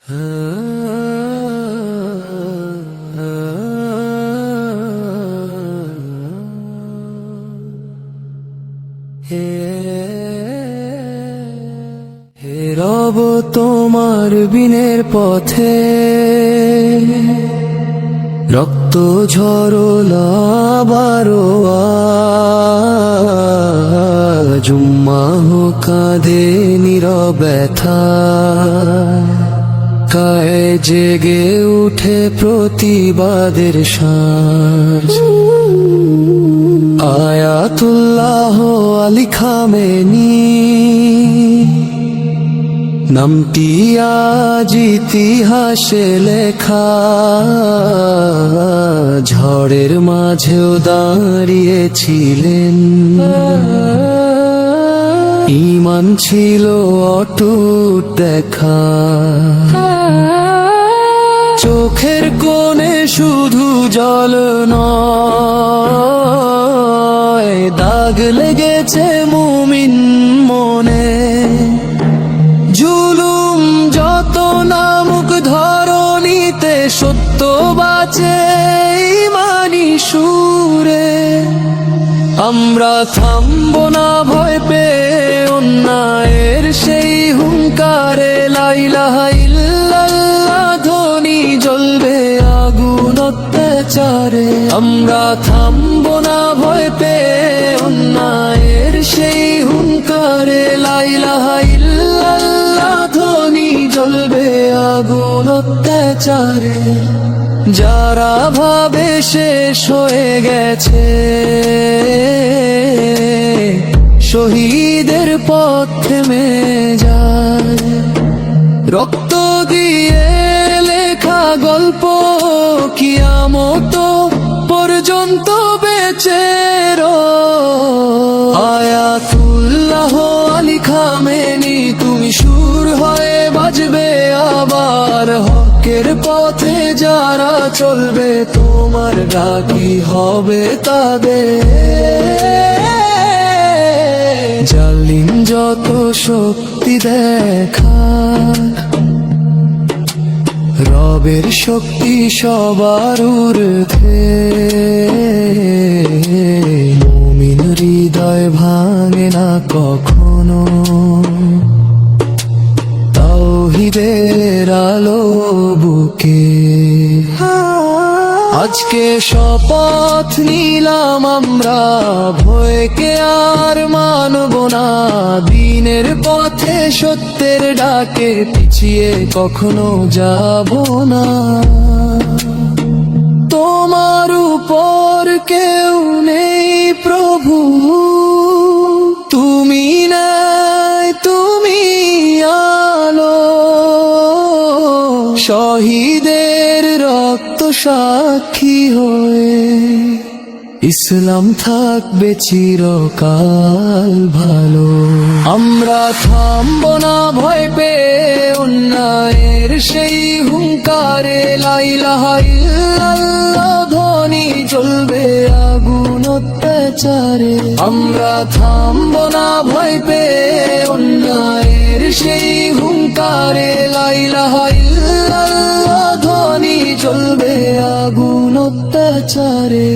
হে রব তোমার বিনের পথে রক্ত ঝরলা বারো জুম্মাহ কাঁধে নীরব ব্যথা কায়ে জেগে উঠে প্রতিবাদের শ্বাস আয়াতুল্লাহ আলী খামেনি নামটি আজ ইতিহাসে লেখা ঝড়ের মাঝেও দাঁড়িয়েছিলেন ঈমান ছিল অটুট দেখা চোখের কোণে শুধু জল নয় দাগ লেগেছে মুমিন মনে জুলুম যত নামুক ধরণীতে সত্য বাঁচে ঈমানি সুরে আমরা থামবো না ভয় পেয়ে অন্যায়ের সেই হুঙ্কারে লা ইলাহা ইল্লাল্লাহ ধ্বনি জ্বলবে আগুন অত্যাচারে আমরা থামবো না ভয় পেয়ে অন্যায়ের সেই হুঙ্কারে লা ইলাহা ইল্লাল্লাহ ধ্বনি জ্বলবে আগুন অত্যাচারে যারা ভাবে শেষ হয়ে গেছে শহীদের পথ থেমে যায় রক্ত দিয়ে লেখা গল্প কিয়ামত পর্যন্ত বেঁচে আয়াতুল্লাহ আলী খামেনি তুমি সুর হয়ে বাজবে আবার হকের পথে যারা চলবে তোমার ডাকি হবে তাদের জালিম যত শক্তি দেখা রবের শক্তি সবার ঊর্ধ্বে মুমিন হৃদয় ভাঙে না কখনো তাওহীদের আলো বুকে আজকে শপথ নিলাম আমরা ভয়কে আর মানব না দিনের পথে সত্যের ডাকে পিছিয়ে কখনো যাব না তোমার উপর কেউ নেই প্রভু তুমি নাই তুমি আলো শহীদের রক্ত সাক্ষী হয়ে ইসলাম থাকবে চিরকাল ভালো আমরা থামবো না ভয় পেয়ে অন্যায়ের সেই হুঙ্কারে লা ইলাহা ইল্লাল্লাহ ধ্বনি জ্বলবে আগুন অত্যাচারে আমরা থামবো না ভয় পেয়ে অন্যায়ের সেই হুঙ্কারে লা ইলাহা ইল্লাল্লাহ ধ্বনি জ্বলবে আগুন অত্যাচারে